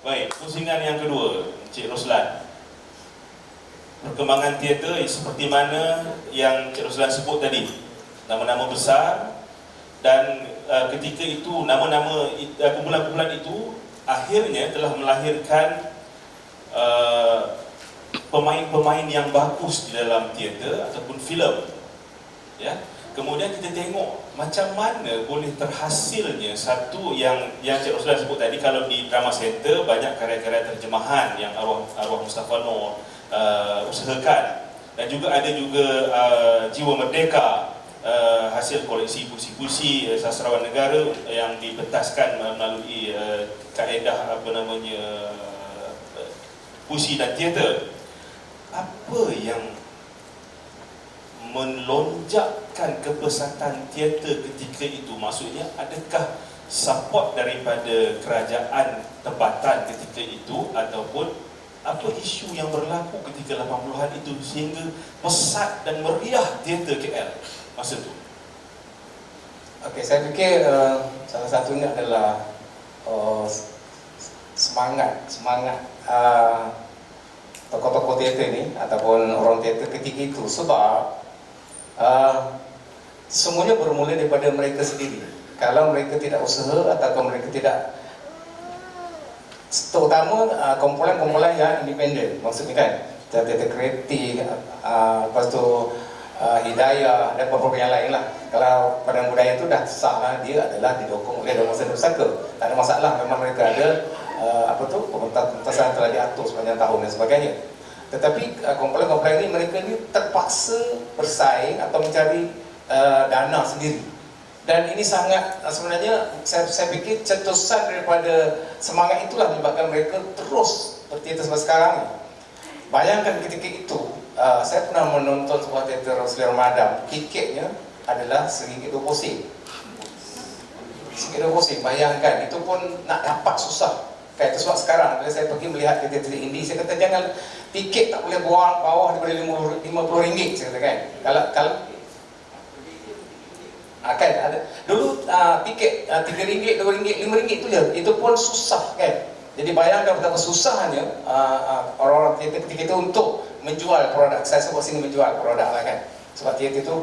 Baik, pusingan yang kedua, Encik Roslan. Perkembangan teater seperti mana yang Encik Roslan sebut tadi, nama-nama besar, dan ketika itu nama-nama kumpulan-kumpulan itu akhirnya telah melahirkan pemain-pemain yang bagus di dalam teater ataupun filem, ya. Kemudian kita tengok macam mana boleh terhasilnya satu yang Cik Roslan sebut tadi. Kalau di Drama Center banyak karya-karya terjemahan yang arwah Mustafa Nur usahakan, dan juga ada juga Jiwa Merdeka, hasil koleksi puisi-puisi sastrawan negara yang dipentaskan melalui kaedah puisi dan teater. Apa yang melonjakkan kepesatan teater ketika itu? Maksudnya, adakah support daripada kerajaan tempatan ketika itu, ataupun apa isu yang berlaku ketika 80-an itu sehingga pesat dan meriah teater KL masa itu? Okey, saya fikir salah satunya adalah semangat tokoh-tokoh teater ni ataupun orang teater ketika itu, sebab semuanya bermula daripada mereka sendiri. Kalau mereka tidak usaha atau mereka tidak, terutama kumpulan-kumpulan yang independen, maksudnya kan teater kreatif, lepas tu Hidayah dan beberapa yang lain lah. Kalau Padang Budaya itu dah sah lah, dia adalah didukung oleh Dharma Sena Pusaka, tak ada masalah. Memang mereka ada pementasan telah diatur sepanjang tahun dan sebagainya. Tetapi kumpulan-kumpulan ini, mereka ni terpaksa bersaing atau mencari dana sendiri. Dan ini sangat, sebenarnya saya fikir cetusan daripada semangat itulah menyebabkan mereka terus berteater sampai sekarang ni. Bayangkan ketika itu, saya pernah menonton sebuah teater Rosli Ramadan. Tiketnya adalah RM1.20. RM1.20, bayangkan, itu pun nak dapat susah. Kayak itu sebab sekarang bila saya pergi melihat teater indie, saya kata jangan, tiket tak boleh bawah daripada RM50, saya kata kan. Kalau kan ada dulu tiket RM3, RM2, RM5 itu je, itu pun susah kan. Jadi bayangkan betapa susahnya orang-orang teater ketika itu untuk menjual produk. Saya sebut sini menjual produk lah kan. Sebab teater itu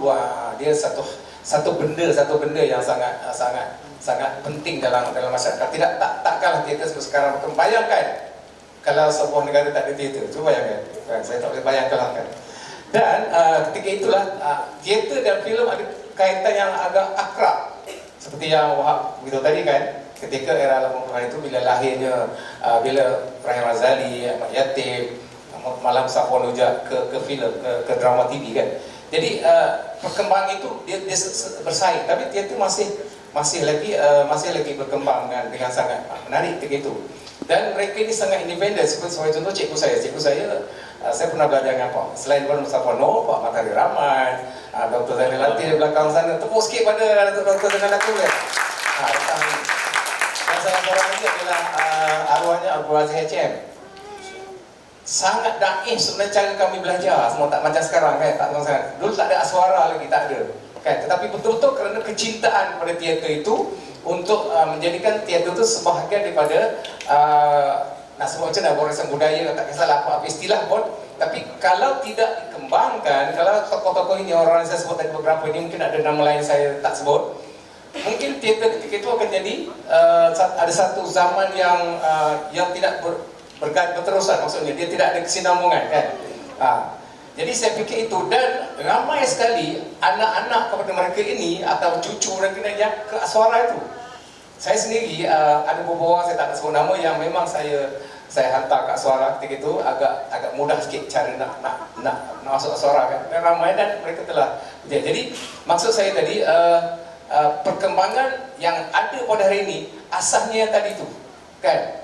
dia satu benda yang sangat penting dalam masyarakat. Takkanlah teater seperti sekarang. Bayangkan kalau sebuah negara tak ada teater, cuba bayangkan kan? Saya tak boleh bayangkan lah kan. Dan ketika itulah teater dan filem ada kaitan yang agak akrab. Seperti yang Wahab beritahu tadi kan, ketika era 80-an itu bila lahirnya bila Rahim Razali, Ahmad Yatim, Malam Safwan Ujak ke filem, ke drama TV kan. Jadi perkembangan itu dia bersaing, tapi teater masih lagi berkembang dengan sangat menarik ketika itu. Dan mereka ini sangat independen. Sebagai contoh cikgu saya pernah belajar dengan Pak, selain Puan Mustafa Nur, Pak Matahari Rahman, Dr. Zainal Latif di belakang sana. Tepuk sikit pada Dr. Zainal Latif kan. Dan salah seorang lagi adalah arwahnya Abdul Aziz HM. Sangat daif sebenarnya cara kami belajar, semua tak macam sekarang kan, tak macam sekarang. Dulu tak ada aswara lagi, tak ada kan. Tetapi betul-betul kerana kecintaan pada teater itu, untuk menjadikan teater itu sebahagian daripada nak sebut macam mana, warisan budaya, tak kisahlah apa istilah pun. Tapi kalau tidak dikembangkan, kalau tokoh-tokoh ini, orang yang saya sebut tadi beberapa ini, mungkin ada nama lain saya tak sebut, mungkin teater ketika itu akan jadi ada satu zaman yang tidak berterusan. Maksudnya dia tidak ada kesinambungan kan. Jadi saya fikir itu, dan ramai sekali anak-anak kepada mereka ini atau cucu mereka yang ke aswara itu. Saya sendiri ada beberapa orang, saya tak nak sebut nama, yang memang saya hantar ke aswara ketika itu. Agak mudah sikit cara nak masuk aswara kan. Dan ramai, dan mereka telah. Jadi maksud saya tadi, perkembangan yang ada pada hari ini asasnya yang tadi itu kan.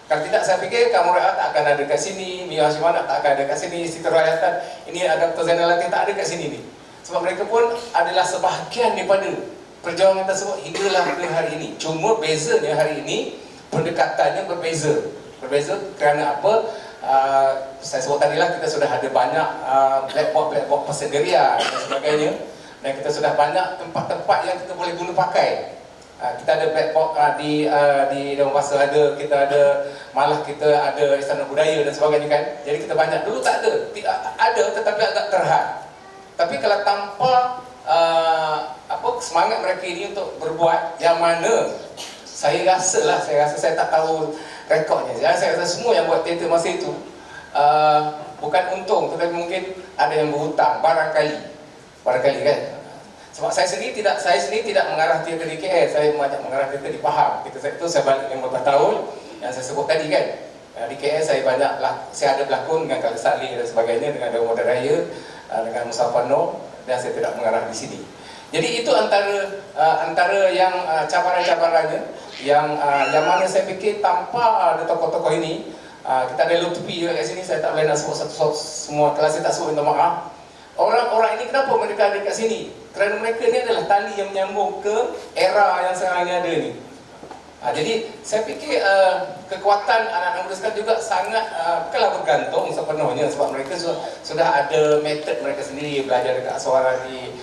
Kalau tidak, saya fikir Kamu Rakyat tak akan ada kat sini, Mia Hashimana tak akan ada kat sini, Siti Rakyatan, ini ada Dr. Zainal Latif tak ada kat sini ni. Sebab mereka pun adalah sebahagian daripada perjuangan tersebut hinggalah ke hari ini. Cuma bezanya hari ini pendekatannya berbeza kerana apa? Saya sebut tadilah, kita sudah ada banyak blackboard persendirian dan sebagainya, dan kita sudah banyak tempat-tempat yang kita boleh guna pakai. Kita ada platform di Dewan Bahasa ada, kita ada, malah kita ada Istana Budaya dan sebagainya kan. Jadi kita banyak, dulu tak ada, ada tetapi agak terhad. Tapi kalau tanpa semangat mereka ini untuk berbuat, yang mana saya rasa saya tak tahu rekodnya. Saya rasa semua yang buat teater masa itu bukan untung, tetapi mungkin ada yang berhutang barangkali kan. Sebab saya sendiri tidak mengarah teater di KL, saya banyak mengarah teater di Pahang. Saya balik 15 tahun yang saya sebut tadi kan. Di KL saya ada berlakon dengan Khalid Saleh dan sebagainya, dengan Dewan Modern Raya, dengan Mustafa Noh, dan saya tidak mengarah di sini. Jadi itu antara yang cabaran-cabarannya yang mana saya fikir tanpa ada tokoh-tokoh ini, kita ada Lutfi juga kat sini, saya tak boleh nak sebut satu semua, kalau saya tak sebut minta maaf. Orang-orang ini kenapa mereka ada kat sini? Kerana mereka ni adalah tali yang menyambung ke era yang sekarang ni ada ni. Jadi saya fikir kekuatan anak-anak muda sekarang juga sangat bukanlah bergantung sepenuhnya, sebab mereka sudah ada metod mereka sendiri, belajar dekat suara di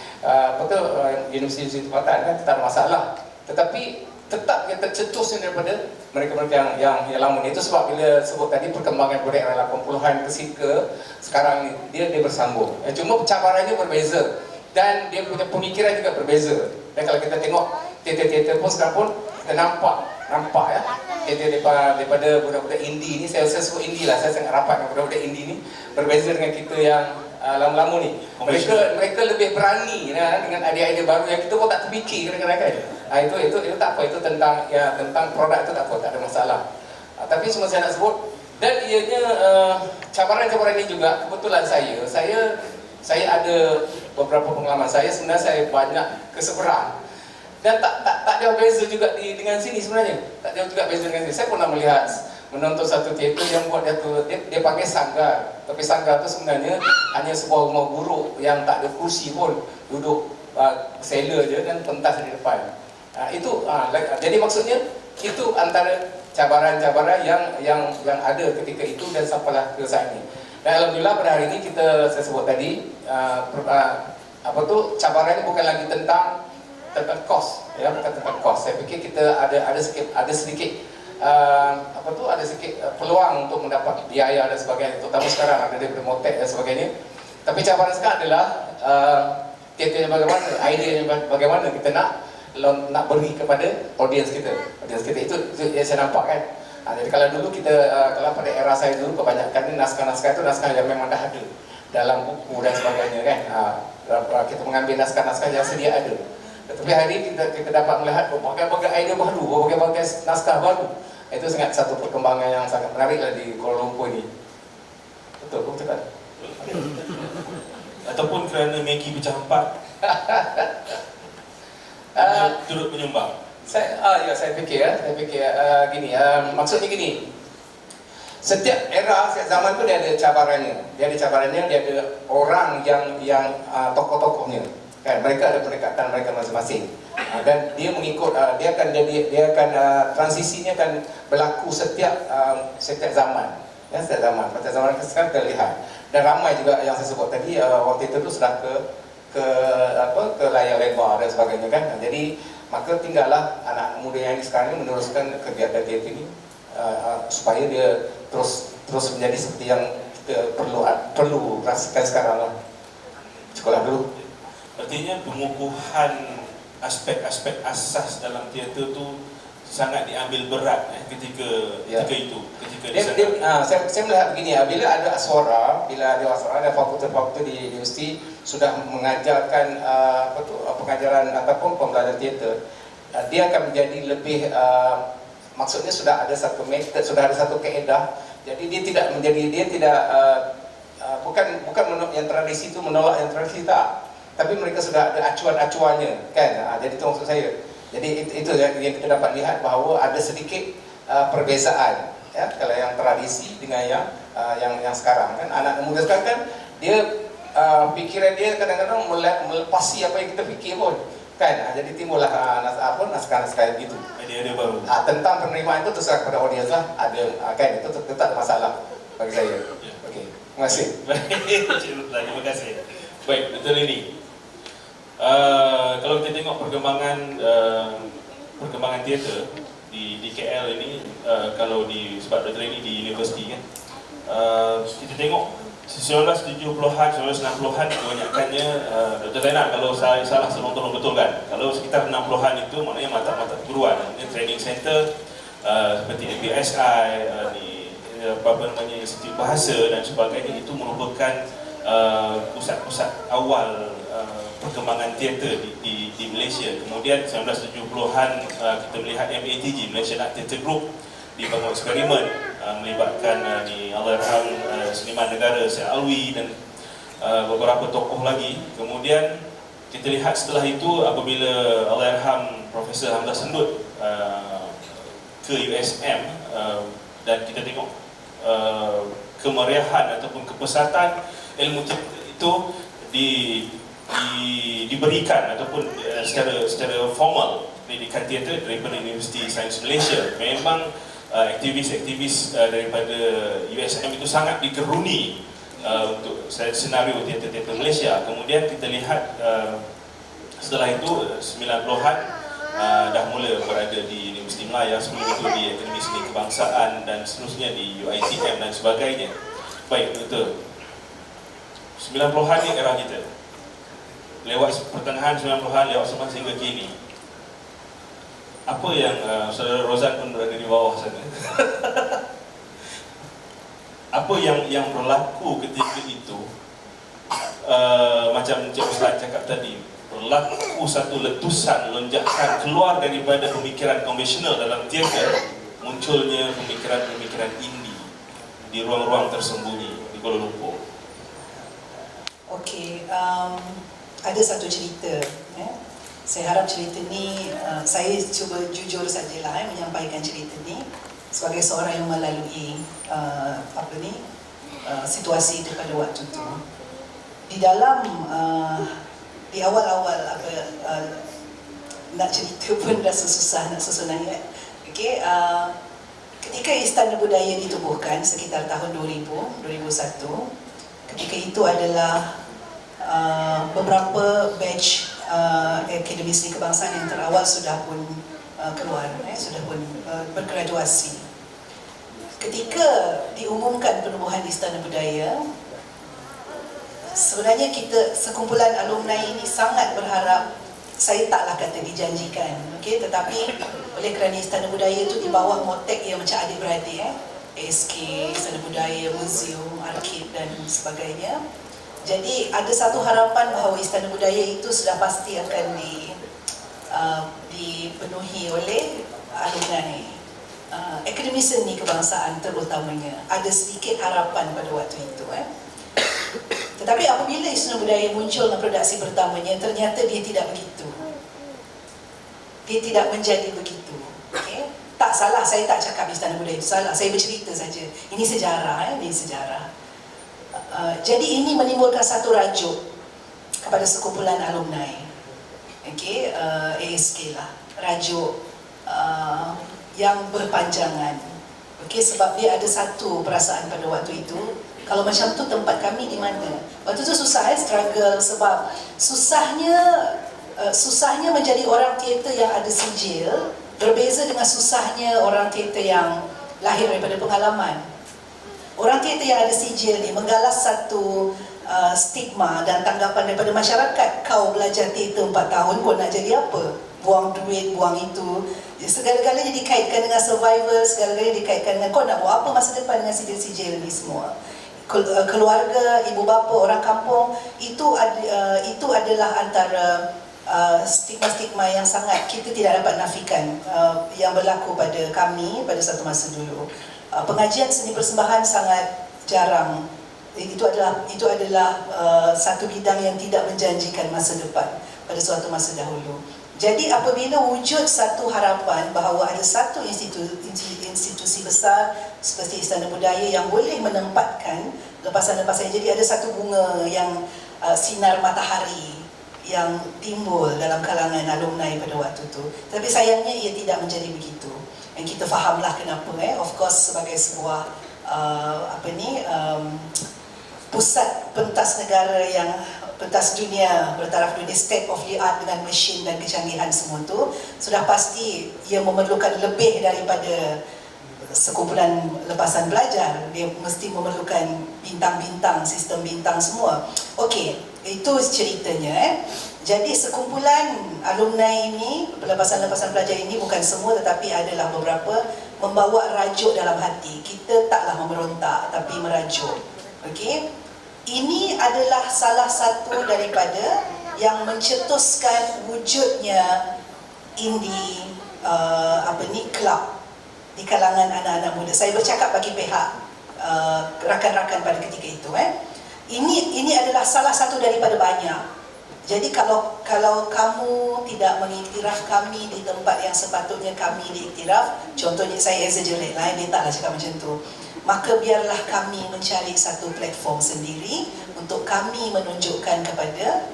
universiti tempatan kan, tak ada masalah. Tetapi tetap kita tercetusnya daripada mereka-mereka yang lama ni. Itu sebab bila sebut tadi perkembangan budaya era 80-an ke sekarang ni, dia bersambung. Cuma cabarannya berbeza dan dia punya pemikiran juga berbeza. Dan kalau kita tengok teater-teater pun sekarang pun kita nampak ya, teater daripada budak-budak indie ni, saya sebut indie lah, saya sangat rapat dengan budak-budak indie ni, berbeza dengan kita yang lama-lama ni. Mereka lebih berani dengan idea-idea baru yang kita pun tak terfikir kadang-kadang kan. Itu tak apa, itu tentang produk itu tak apa, tak ada masalah. Tapi semua saya nak sebut, dan ianya cabaran-cabaran ini juga kebetulan saya ada beberapa pengalaman. Sebenarnya saya banyak ke seberang dan tak jauh beza juga dengan sini sebenarnya. Tak jauh juga beza dengan sini. Saya pernah menonton satu teater yang buat dia pakai sanggar. Tapi sanggar tu sebenarnya hanya sebuah rumah buruk yang tak ada kursi pun, duduk seller je dan pentas di depan. Jadi maksudnya itu antara cabaran-cabaran yang ada ketika itu dan sampailah ke saat ini. Dan alhamdulillah pada hari ini saya sebut tadi cabarannya bukan lagi tentang kos, ya, bukan tentang kos. Saya fikir kita ada sedikit peluang untuk mendapat biaya dan sebagainya, terutama sekarang ada daripada motek dan sebagainya. Tapi cabaran sekarang adalah teaternya bagaimana, idenya bagaimana kita nak beri kepada audiens kita. Itu yang saya nampak kan. Jadi kalau dulu kalau pada era saya dulu, kebanyakan naskah-naskah itu naskah yang memang dah ada dalam buku dan sebagainya kan. Kita mengambil naskah-naskah yang sedia ada. Tetapi hari ini kita dapat melihat berbagai-bagai idea baru, berbagai-bagai naskah baru. Itu satu perkembangan yang sangat menarik lah di Kuala Lumpur ni. Betul, aku cakap. Ataupun kerana Maggie pecah 4 turut menyumbang. Saya fikir gini, maksudnya gini. Setiap era, setiap zaman tu dia ada cabarannya. Dia ada orang yang tokoh-tokohnya. Kan, mereka ada pendekatan mereka masing-masing. Dan dia mengikut dia akan transisinya akan berlaku setiap zaman. Ya, setiap zaman. Pada zaman sekarang kita lihat. Dan ramai juga yang saya sebut tadi waktu itu sudah ke layar lebar dan sebagainya kan. Jadi maka tinggallah anak muda yang sekarang ini meneruskan kegiatan teater ini supaya dia terus menjadi seperti yang kita perlu rasakan sekarang lah. Sekolah dulu. Artinya pengukuhan aspek-aspek asas dalam teater tu sangat diambil berat ketika itu. Saya melihat begini, bila ada aswara, ada fakultas-fakultas di universiti sudah mengajarkan pengajaran ataupun pembelajaran teater, dia akan menjadi lebih maksudnya sudah ada satu metode, sudah ada satu kaedah. Jadi bukan yang tradisi itu menolak yang tradisi, tak. Tapi mereka sudah ada acuan-acuannya kan. Jadi itu maksud saya. Jadi itu yang kita dapat lihat bahawa ada sedikit perbezaan ya, kalau yang tradisi dengan yang sekarang kan. Anak muda sekarang kan dia fikiran dia kadang-kadang melepasi apa yang kita fikir pun kan. Jadi timbullah naskah-naskah gitu. Idea baru. Tentang penerimaan itu terserah kepada audiens lah. Ada kan, itu tetap masalah bagi saya. Okey. Terima kasih. Terima kasih. Baik, betul ini. Kalau kita tengok perkembangan perkembangan teater di KL ini, kalau sebab Dr. ini di universiti kan, kita tengok 1970-an, 1960-an kebanyakannya, Dr. Zainal kalau saya salah tolong betulkan, kalau sekitar 60-an itu maknanya mata-mata keguruan, training center seperti ABSI, Institut Bahasa dan sebagainya, itu merupakan pusat-pusat awal perkembangan teater di Malaysia. Kemudian 1970-an kita melihat MATG, Malaysian Art Theatre Group, dibangun eksperimen melibatkan Allahyarham seniman negara Syed Alwi dan beberapa tokoh lagi. Kemudian kita lihat setelah itu apabila Allahyarham Profesor Hamzah Sendut ke USM, dan kita tengok kemeriahan ataupun kepesatan ilmu itu diberikan ataupun secara formal pendidikan teater daripada Universiti Sains Malaysia. Memang aktivis-aktivis daripada USM itu sangat digeruni untuk senario teater-teater Malaysia. Kemudian kita lihat setelah itu 90-an dah mula berada di Universiti Melaya, sebelum itu di Akademi Seni Kebangsaan dan seterusnya di UiTM dan sebagainya. Baik, betul. 90-an ni era kita. Lewat pertengahan 90-an, lewat semasa hingga kini. Apa yang Saudara Rozan pun berada di bawah sana. Apa yang berlaku ketika itu, macam Encik Ustaz cakap tadi, berlaku satu letusan, lonjakan keluar daripada pemikiran konvensional dalam teater, munculnya pemikiran-pemikiran indie di ruang-ruang tersembunyi di Kuala Lumpur. Okey, ada satu cerita. Saya harap cerita ni, saya cuba jujur sajalah menyampaikan cerita ni sebagai seorang yang melalui situasi itu pada waktu itu. Di dalam di awal-awal nak cerita pun rasa susah nak susun ayat. Okey, ketika Istana Budaya ditubuhkan sekitar tahun 2000, 2001, ketika itu adalah beberapa batch Akademi Seni Kebangsaan yang terawal sudah pun keluar, sudah pun bergraduasi. Ketika diumumkan penubuhan Istana Budaya, sebenarnya kita sekumpulan alumni ini sangat berharap, saya taklah kata dijanjikan, okey, tetapi oleh kerana Istana Budaya itu di bawah motek yang macam adik-beradik, ASK, Istana Budaya, museum, arkib dan sebagainya. Jadi ada satu harapan bahawa Istana Budaya itu sudah pasti akan dipenuhi oleh alumni Akademi Seni Kebangsaan terutamanya. Ada sedikit harapan pada waktu itu. Tetapi apabila Istana Budaya muncul dengan produksi pertamanya, ternyata dia tidak begitu. Dia tidak menjadi begitu. Okay? Tak salah, saya tak cakap Istana Budaya itu salah. Saya bercerita saja. Ini sejarah, ini sejarah. Jadi ini menimbulkan satu rajuk kepada sekumpulan alumni, okay, ASK lah, rajuk yang berpanjangan, okay, sebab dia ada satu perasaan pada waktu itu, kalau macam tu tempat kami di mana. Waktu tu susah, struggle, sebab susahnya menjadi orang teater yang ada sijil berbeza dengan susahnya orang teater yang lahir daripada pengalaman. Orang teater yang ada sijil ni menggalas satu stigma dan tanggapan daripada masyarakat. Kau belajar teater 4 tahun, kau nak jadi apa? Buang duit, buang itu. Segala-galanya dikaitkan dengan survival, segala-galanya dikaitkan dengan kau nak buat apa masa depan dengan sijil-sijil ni semua. Keluarga, ibu bapa, orang kampung, itu adalah antara stigma-stigma yang sangat kita tidak dapat nafikan yang berlaku pada kami pada satu masa dulu. Pengajian seni persembahan sangat jarang. Itu adalah satu bidang yang tidak menjanjikan masa depan pada suatu masa dahulu. Jadi apabila wujud satu harapan bahawa ada satu institusi besar seperti Istana Budaya yang boleh menempatkan lepasan-lepasan, jadi ada satu bunga yang sinar matahari yang timbul dalam kalangan alumni pada waktu itu. Tapi sayangnya ia tidak menjadi begitu. Dan kita fahamlah kenapa. Of course sebagai sebuah pusat pentas negara yang pentas dunia, bertaraf dunia state of the art dengan mesin dan kecanggihan semua tu, sudah pasti ia memerlukan lebih daripada sekumpulan lepasan belajar. Dia mesti memerlukan bintang-bintang, sistem bintang semua. Okey, itu ceritanya. Jadi sekumpulan alumni ini, lepasan-lepasan pelajar ini bukan semua tetapi adalah beberapa membawa rajuk dalam hati. Kita taklah memberontak tapi merajuk. Okey. Ini adalah salah satu daripada yang mencetuskan wujudnya indie club di kalangan anak-anak muda. Saya bercakap bagi pihak rakan-rakan pada ketika itu. Ini adalah salah satu daripada banyak. Jadi kalau kamu tidak mengiktiraf kami di tempat yang sepatutnya kami diiktiraf, contohnya saya exaggerate lah, dia taklah cakap macam tu, maka biarlah kami mencari satu platform sendiri untuk kami menunjukkan kepada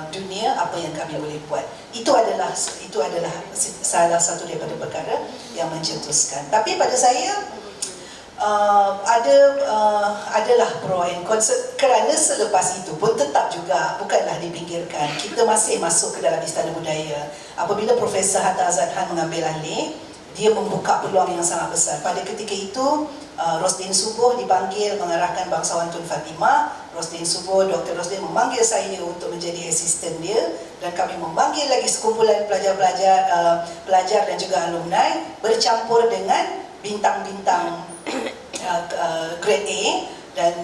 dunia apa yang kami boleh buat. Itu adalah salah satu daripada perkara yang mencetuskan. Tapi pada saya adalah pro and con, kerana selepas itu pun tetap juga bukanlah dipinggirkan. Kita masih masuk ke dalam Istana Budaya. Apabila Profesor Hatta Azad Khan mengambil alih, dia membuka peluang yang sangat besar. Pada ketika itu Rosdin Subuh dipanggil mengarahkan bangsawan Tun Fatimah. Rosdin Subuh, Dr. Rosdin memanggil saya untuk menjadi asisten dia, dan kami memanggil lagi sekumpulan pelajar dan juga alumni bercampur dengan bintang-bintang grade A, dan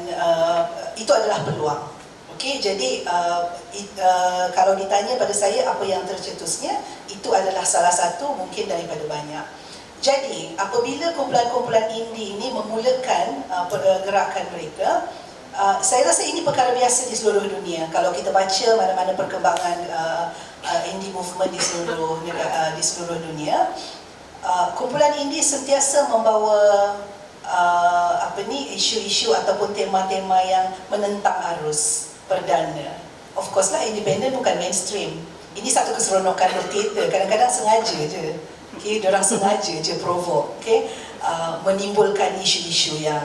itu adalah peluang. Okey, jadi kalau ditanya pada saya apa yang tercetusnya, itu adalah salah satu mungkin daripada banyak. Jadi apabila kumpulan-kumpulan indie ini memulakan pergerakan mereka, saya rasa ini perkara biasa di seluruh dunia. Kalau kita baca mana-mana perkembangan indie movement di seluruh dunia, kumpulan indie sentiasa membawa isu-isu ataupun tema-tema yang menentang arus perdana. Of course lah, independent bukan mainstream. Ini satu keseronokan berteater. Kadang-kadang sengaja je, okay, diorang sengaja je provoke, okay, menimbulkan isu-isu yang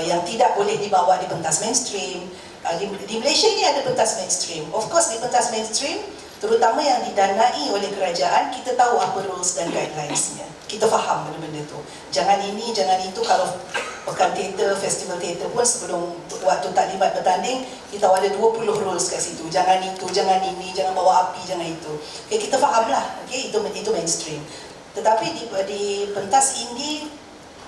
yang tidak boleh dibawa di pentas mainstream. Di Malaysia ni ada pentas mainstream. Of course di pentas mainstream, terutama yang didanai oleh kerajaan, kita tahu apa rules dan guidelines-nya. Kita faham benda-benda tu. Jangan ini, jangan itu. Kalau pekan teater, festival teater pun sebelum waktu taklimat bertanding, kita ada 20 rules kat situ. Jangan itu, jangan ini, jangan bawa api, jangan itu. Okay, kita faham lah. Okay, itu mainstream. Tetapi di pentas indie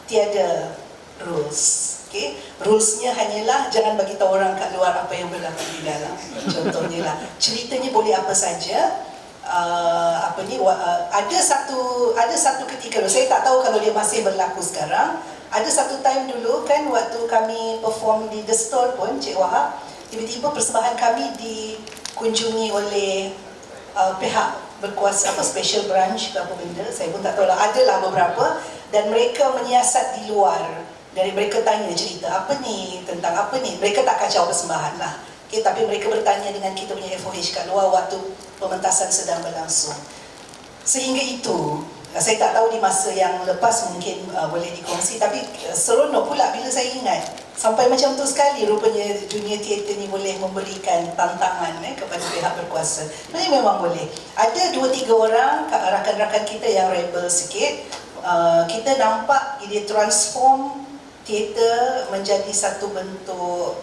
tiada rules. Okay, rulesnya hanyalah jangan bagi tahu orang kat luar apa yang berlaku di dalam. Contohnya lah, ceritanya boleh apa saja. Ada satu ketika, saya tak tahu kalau dia masih berlaku sekarang. Ada satu time dulu kan, waktu kami perform di The Store pun, Cik Wahab, tiba-tiba persembahan kami dikunjungi oleh pihak berkuasa, special branch ke apa benda, saya pun tak tahu lah, adalah beberapa, dan mereka menyiasat di luar. Dari mereka tanya cerita apa ni, tentang apa ni, mereka tak kacau persembahan lah. Okay, tapi mereka bertanya dengan kita punya FOH kat luar waktu pementasan sedang berlangsung. Sehingga itu, saya tak tahu di masa yang lepas mungkin boleh dikongsi, tapi seronok pula bila saya ingat. Sampai macam tu sekali rupanya dunia teater ni boleh memberikan tantangan kepada pihak berkuasa. Sebenarnya memang boleh. Ada 2-3 orang rakan-rakan kita yang rebel sikit. Kita nampak dia transform teater menjadi satu bentuk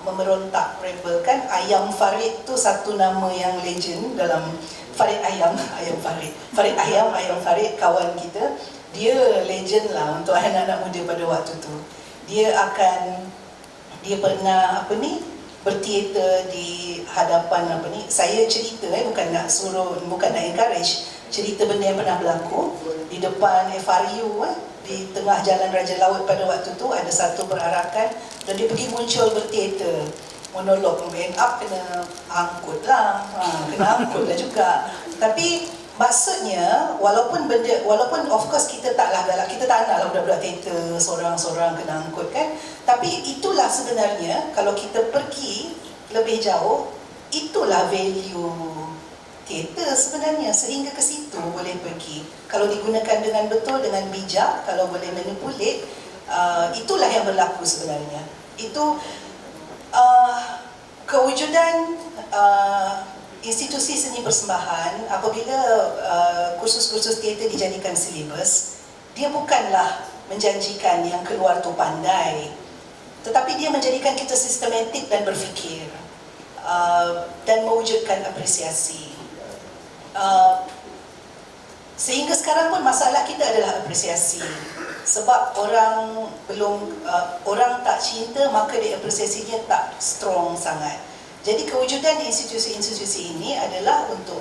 memerontak, rebel kan. Ayam Farid tu satu nama yang legend dalam Farid Ayam, Ayam Farid. Farid Ayam, Ayam Farid, kawan kita. Dia legend lah untuk anak-anak muda pada waktu tu. Dia pernah berteater di hadapan saya cerita bukan nak suruh, bukan nak encourage, cerita benda yang pernah berlaku di depan FRU di tengah Jalan Raja Laut pada waktu tu. Ada satu perarakan dan dia pergi muncul berteater monolog, end up kena angkut lah, kena angkut lah juga. Tapi maksudnya walaupun of course kita taklah galak, kita tak nak lah budak-budak teater seorang-seorang kena angkut kan, tapi itulah sebenarnya kalau kita pergi lebih jauh, itulah value teater sebenarnya. Sehingga ke situ boleh pergi kalau digunakan dengan betul, dengan bijak, kalau boleh manipulate, itulah yang berlaku sebenarnya. Itu Kewujudan institusi seni persembahan apabila kursus-kursus teater dijadikan silibus, dia bukanlah menjanjikan yang keluar tu pandai, tetapi dia menjadikan kita sistematik dan berfikir dan mewujudkan apresiasi. Sehingga sekarang pun masalah kita adalah apresiasi. Sebab orang tak cinta, maka dia apresiasinya tak strong sangat. Jadi kewujudan institusi-institusi ini adalah untuk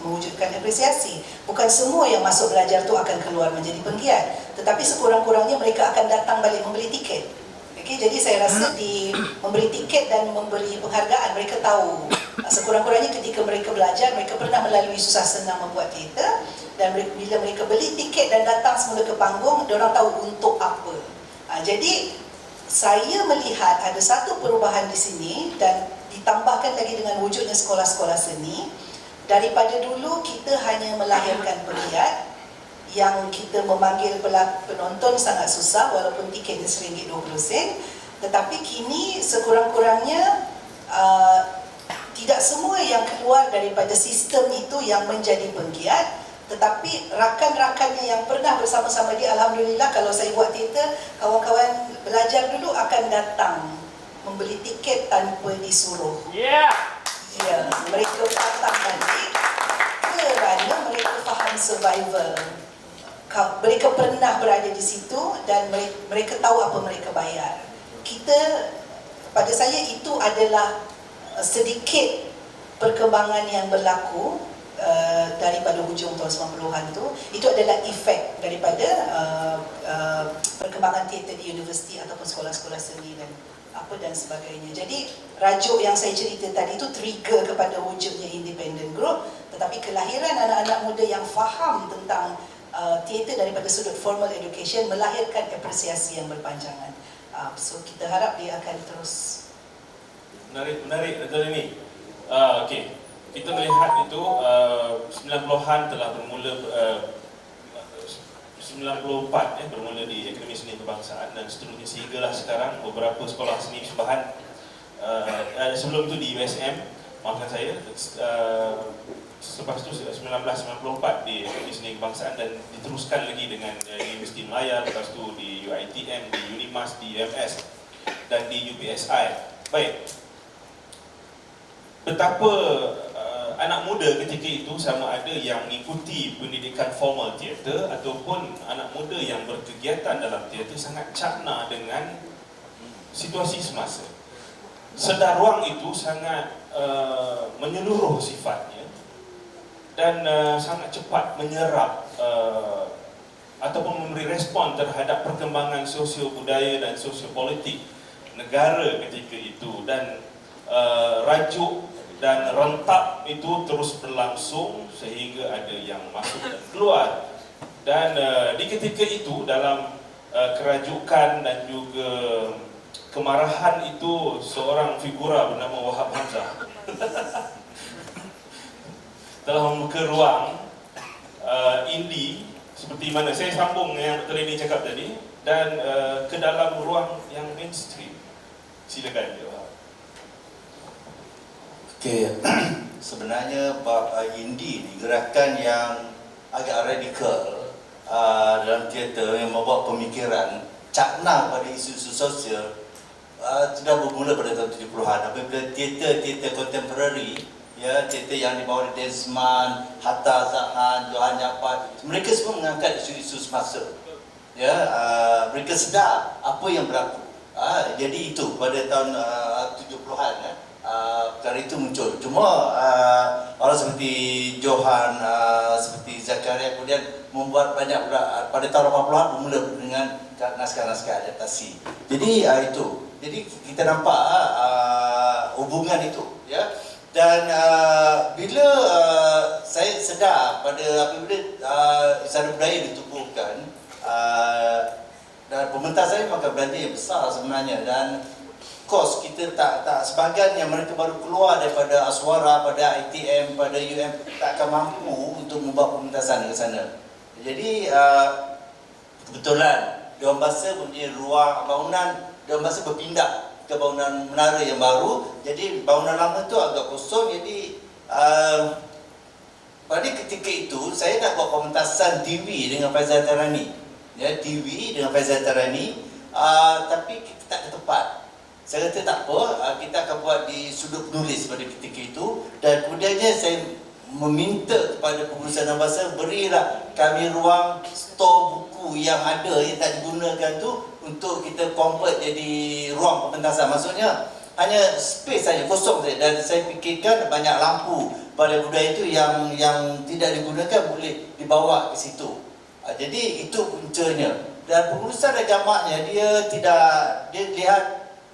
mewujudkan apresiasi. Bukan semua yang masuk belajar tu akan keluar menjadi penggiat, tetapi sekurang-kurangnya mereka akan datang balik membeli tiket. Okay, jadi saya rasa di memberi tiket dan memberi penghargaan, mereka tahu sekurang-kurangnya ketika mereka belajar, mereka pernah melalui susah senang membuat teater, dan bila mereka beli tiket dan datang semula ke panggung, diorang tahu untuk apa. Jadi saya melihat ada satu perubahan di sini, dan ditambahkan lagi dengan wujudnya sekolah-sekolah seni. Daripada dulu kita hanya melahirkan penggiat yang kita memanggil penonton sangat susah, walaupun tiketnya RM1.20, tetapi kini sekurang-kurangnya tidak semua yang keluar daripada sistem itu yang menjadi penggiat, tetapi rakan-rakannya yang pernah bersama-sama dia, alhamdulillah kalau saya buat teater, kawan-kawan belajar dulu akan datang membeli tiket tanpa disuruh. Ya, mereka datang balik kerana mereka faham survival. Mereka pernah berada di situ dan mereka tahu apa mereka bayar. Pada saya itu adalah sedikit perkembangan yang berlaku daripada hujung tahun 90-an tu. Itu adalah efek daripada perkembangan teater di universiti ataupun sekolah-sekolah seni dan sebagainya. Jadi rajuk yang saya cerita tadi itu trigger kepada wujudnya independent group, tetapi kelahiran anak-anak muda yang faham tentang teater daripada sudut formal education melahirkan apresiasi yang berpanjangan. So kita harap dia akan terus. Menarik betul ini. Okey. Kita melihat itu 90-an telah bermula 94 bermula di Akademi Seni Kebangsaan dan seterusnya sehinggalah sekarang beberapa sekolah seni persembahan sebelum itu di USM, maafkan saya, selepas itu 1994 di Akademi Seni Kebangsaan dan diteruskan lagi dengan Universiti Malaya, lepas itu di UiTM, di Unimas, di UMS dan di UPSI. Baik, betapa anak muda ketika itu sama ada yang mengikuti pendidikan formal teater ataupun anak muda yang berkegiatan dalam teater sangat cakna dengan situasi semasa. Sedar ruang itu sangat menyeluruh sifatnya dan sangat cepat menyerap ataupun memberi respon terhadap perkembangan sosio-budaya dan sosio-politik negara ketika itu, dan rajuk dan rentap itu terus berlangsung sehingga ada yang masuk dan keluar. Dan di ketika itu dalam kerajukan dan juga kemarahan itu, seorang figura bernama Wahab Hamzah telah membuka ruang indie seperti mana saya sambung yang Dr. Leni cakap tadi, dan ke dalam ruang yang mainstream. Silakan. Okey, sebenarnya indie ni gerakan yang agak radikal dalam teater yang membawa pemikiran cakna pada isu-isu sosial sudah bermula pada tahun 70-an. Apabila teater kontemporari, ya, teater yang dibawa oleh Desmond, Hatta Zahan, Johan Japan, mereka semua mengangkat isu-isu semasa. Ya, mereka sedar apa yang berlaku. Jadi itu pada tahun 70-an ya. Perkara itu muncul. Cuma orang seperti Johan, seperti Zakaria kemudian membuat banyak pada tahun 80-an bermula dengan naskah-naskah adaptasi. Jadi itu. Jadi kita nampak hubungan itu, ya. Dan bila saya sedar apabila Istana Budaya ditubuhkan, dan pemerintah saya maka belanja yang besar sebenarnya, dan kos kita tak sebahagian yang mereka baru keluar daripada Aswara, pada ITM, pada UM tak akan mampu untuk membawa pementasan ke sana. Jadi kebetulan Dewan Bahasa mempunyai ruang bangunan, Dewan Bahasa berpindah ke bangunan menara yang baru. Jadi bangunan lama tu agak kosong. Jadi pada ketika itu saya nak buat pementasan TV dengan Faizal Tarani. Ya, TV dengan Faizal Tarani, tapi kita tak ada tempat. Saya kata tak apa, kita akan buat di sudut penulis pada ketika itu. Dan kemudiannya saya meminta kepada pengurusan Anbasa, berilah kami ruang stor buku yang ada yang tak digunakan tu untuk kita convert jadi ruang pementasan. Maksudnya hanya space saja, kosong saja. Dan saya fikirkan banyak lampu balai budaya itu yang tidak digunakan boleh dibawa ke situ. Jadi itu puncanya. Dan pengurusan dan jamaknya dia lihat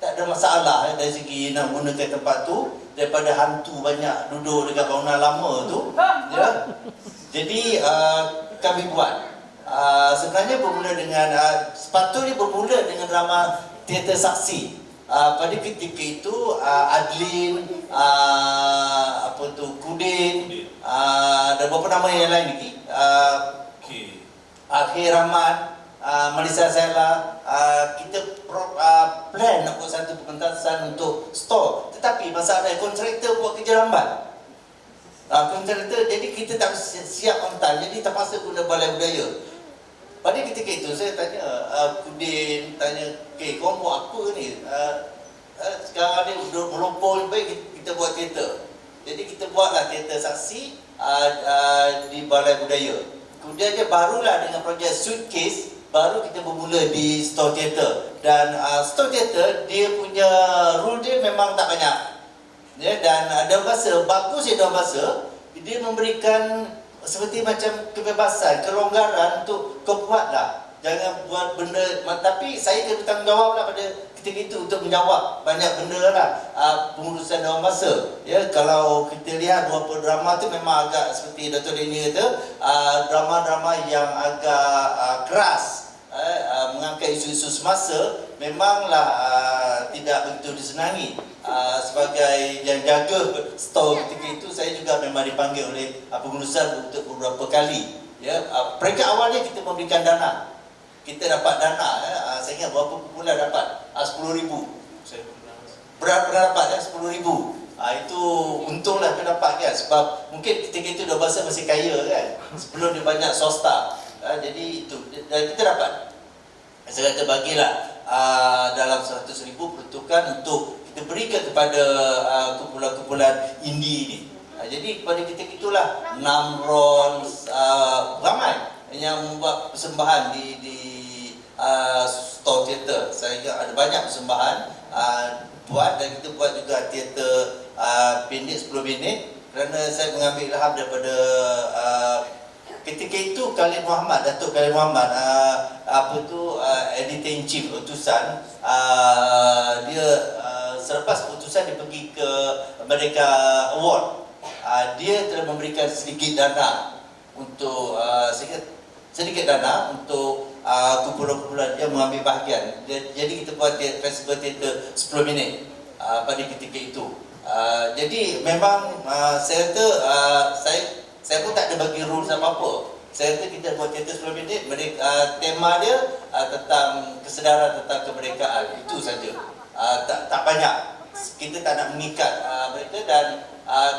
tak ada masalah dari segi nak gunakan tempat tu, daripada hantu banyak duduk dekat bangunan lama tu, ya. Jadi kami buat sebenarnya bermula dengan sepatutnya bermula dengan drama teater saksi. Pada ketika itu Adlin, Kudin, dan beberapa nama yang lain lagi, Akhir Rahman, Melissa Sela, kita plan nak buat satu pementasan untuk store. Tetapi masalahnya kontraktor buat kerja lambat. Kontraktor, jadi kita tak siap on time, jadi terpaksa guna balai budaya. Pada ketika itu saya tanya Kudin, tanya, okay, korang buat apa ni? Sekarang ni melompong, baik kita buat teater. Jadi kita buatlah teater saksi di balai budaya. Kemudian dia barulah dengan projek Suitcase, baru kita bermula di store teater. Dan store teater, dia punya rule dia memang tak banyak, ya. Dan Daun Bahasa, bagus Daun Bahasa, dia memberikan seperti macam kebebasan, kelonggaran untuk kau buatlah, jangan buat benda. Tapi saya kena bertanggungjawab lah pada ketika itu untuk menjawab banyak benda lah, pengurusan Daun Bahasa, ya. Kalau kita lihat beberapa drama tu memang agak seperti Dr. Dini kata, drama-drama yang agak keras, mengangkat isu-isu semasa, memanglah tidak begitu disenangi. Sebagai yang jaga store ketika itu, saya juga memang dipanggil oleh pengurusan untuk beberapa kali, ya. Peringkat awalnya kita memberikan dana, kita dapat dana, saya ingat berapa bulan dapat 10,000. Saya Pernah dapat 10,000. Itu untunglah kita dapat kan, sebab mungkin ketika itu Daun Bahasa masih kaya kan, sebelum dia banyak swasta. Jadi itu, dan kita dapat, saya kata bagilah dalam 100,000 peruntukan untuk kita berikan kepada kumpulan-kumpulan indie ni. Jadi pada ketika itulah Namron, ramai yang membuat persembahan di store teater. Saya ingat ada banyak persembahan buat, dan kita buat juga teater pendek 10 minit, kerana saya mengambil ilham daripada ketika itu Khalid Muhammad, Datuk Khalid Muhammad, editor in chief utusan, dia selepas utusan dia pergi ke Merdeka Award, dia telah memberikan sedikit dana untuk sedikit dana untuk kumpulan-kumpulan dia mengambil bahagian. Jadi kita buat festival teater 10 minit pada ketika itu. Jadi memang saya kata saya pun tak ada bagi rules apa-apa. Saya kata kita buat teater 10 minit, tema dia tentang kesedaran tentang kemerdekaan, itu saja. Tak banyak. Kita tak nak mengikat mereka. Dan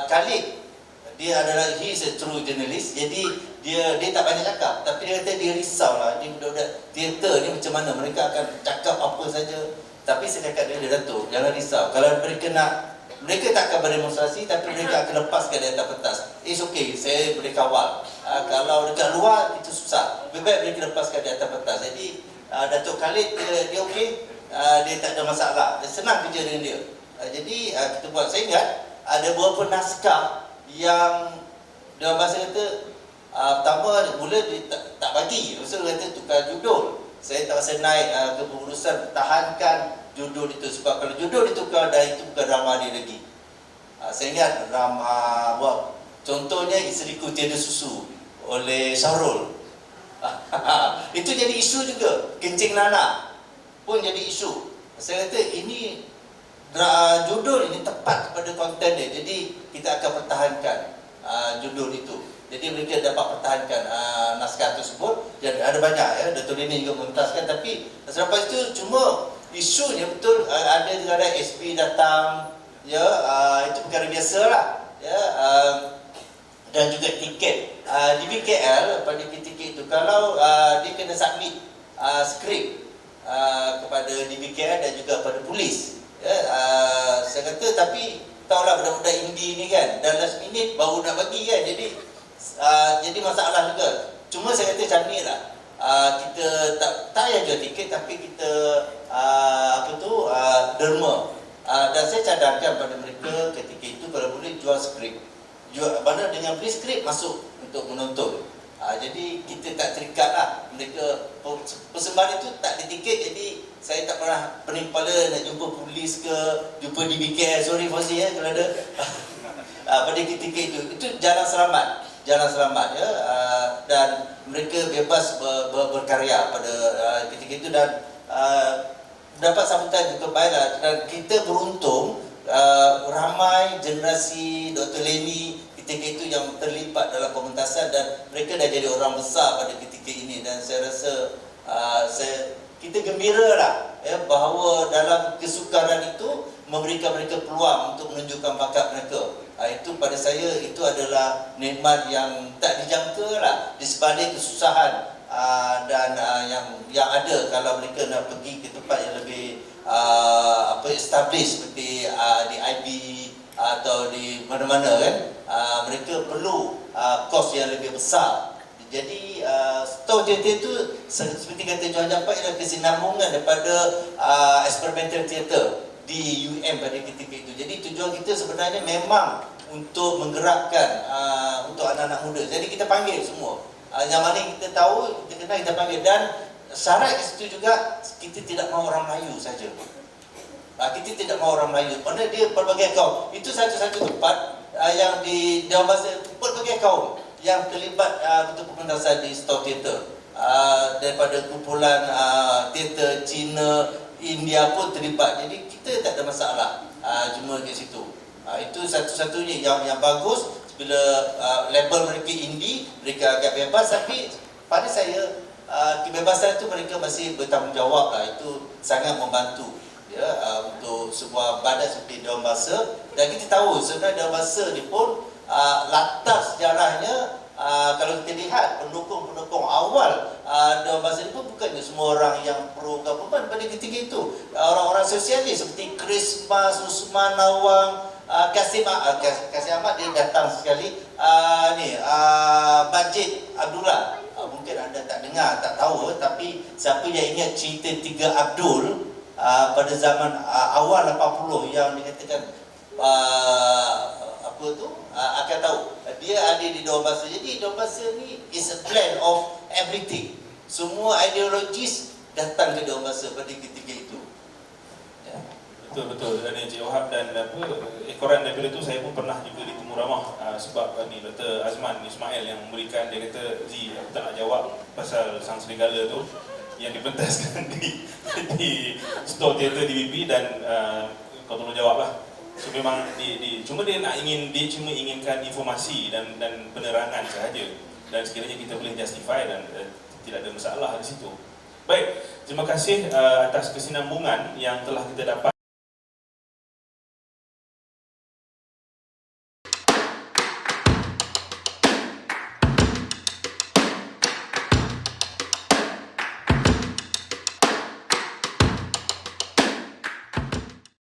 Khalid, dia adalah, he is a true journalist. Jadi dia tak banyak cakap, tapi dia kata dia risau lah, ni budak-budak teater ni macam mana, mereka akan cakap apa saja. Tapi saya cakap dia Datuk, jangan risau. Kalau mereka tak akan berdemonstrasi, tapi mereka akan lepaskan di atas pentas. It's okay, saya boleh kawal. Kalau dekat luar itu susah, lebih baik mereka lepaskan di atas pentas. Jadi Datuk Khalid dia okey, dia tak ada masalah, dia senang kerja dengan dia. Jadi kita buat, saya ingat ada beberapa naskah yang Daun Bahasa kata pertama mula dia tak bagi, lepas tu dia kata tukar judul. Saya tak rasa naik ke pengurusan pertahankan judul itu, sebab kalau judul ditukar, dah itu bukan drama dia lagi. Saya ingat drama contohnya Isteriku Tiada Susu oleh Syahrul. Itu jadi isu juga. Kencing Nana pun jadi isu. Saya kata ini judul ini tepat kepada konten dia, jadi kita akan pertahankan judul itu. Jadi mereka dapat pertahankan naskah tersebut. Dan ada banyak, ya, Dato' Dini juga mementaskan. Tapi selepas itu cuma isunya betul ada negara SP datang, ya, itu perkara biasa lah, ya, dan juga tiket di BKL pada ketika itu kalau dia kena submit skrip kepada DBKL dan juga pada polis, ya, saya kata tapi tahulah budak-budak Indi ni kan dan last minute baru nak bagi kan, jadi masalah juga. Cuma saya kata macam ni lah, kita tak payah jual tiket tapi kita derma, dan saya cadangkan pada mereka ketika itu kalau boleh jual skrip, mana dengan beli skrip masuk untuk menonton. Jadi kita tak terikat lah, mereka persembahan itu tak ada tiket, jadi saya tak pernah pening kepala nak jumpa polis ke jumpa DBKL, sorry Fauzi ya kalau ada pada ketika itu jalan selamat ya, dan mereka bebas berkarya pada ketika itu dan dapat sambutan cukup baiklah, dan kita beruntung ramai generasi Dr. Lenny ketika itu yang terlibat dalam pementasan dan mereka dah jadi orang besar pada ketika ini, dan saya rasa kita gembira lah ya, bahawa dalam kesukaran itu memberikan mereka peluang untuk menunjukkan bakat mereka. Itu pada saya itu adalah nikmat yang tak dijangka lah di sebalik kesusahan dan yang ada kalau mereka nak pergi ke tempat yang lebih established seperti di IB atau di mana-mana kan, mereka perlu kos yang lebih besar. Jadi store teater itu seperti kata Johan Japat ialah kesinambungan daripada experimental theatre di UM pada ketika itu. Jadi tujuan kita sebenarnya memang untuk menggerakkan untuk anak-anak muda. Jadi kita panggil semua, yang mana kita tahu kita kenal kita panggil, dan syarat di situ juga kita tidak mahu orang Melayu saja. Kita tidak mahu orang Melayu, kerana dia pelbagai kaum. Itu satu-satu tempat yang di Dewan Bahasa pelbagai kaum yang terlibat untuk pementasan di store teater, daripada kumpulan teater Cina, India pun terlibat. Jadi kita tak ada masalah cuma kat situ. Itu satu-satunya yang bagus bila label mereka indie, mereka agak bebas, tapi pada saya kebebasan itu mereka masih bertanggungjawab lah. Itu sangat membantu ya, untuk sebuah badan seperti Dewan Bahasa. Dan kita tahu sebenarnya Dewan Bahasa ni pun latar sejarahnya, kalau kita lihat pendukung-pendukung awal Dewan Bahasa ni pun bukannya semua orang yang pro government pada ketika itu. Orang-orang sosialis seperti Chris Mas, Usman Nawang, Kasim Ahmad dia datang sekali, Majid Abdullah, mungkin anda tak dengar, tak tahu, tapi siapa yang ingat cerita Tiga Abdul pada zaman awal 80 yang dikatakan akan tahu dia ada di Dewan Bahasa. Jadi Dewan Bahasa ni is a blend of everything. Semua ideologis datang ke Dewan Bahasa pada ketika itu. Ya. Betul. Dan Encik Wahab dan ekoran daripada itu saya pun pernah juga di Temu Ramah sebab ni Dr. Azman Ismail yang memberikan, dia kata Zee aku tak nak jawab pasal Sang Serigala tu yang dipentaskan di store teater DBP dan kau tolong jawab lah. So memang cuma dia cuma inginkan informasi dan penerangan sahaja, dan sekiranya kita boleh justify dan tidak ada masalah di situ. Baik, terima kasih atas kesinambungan yang telah kita dapat.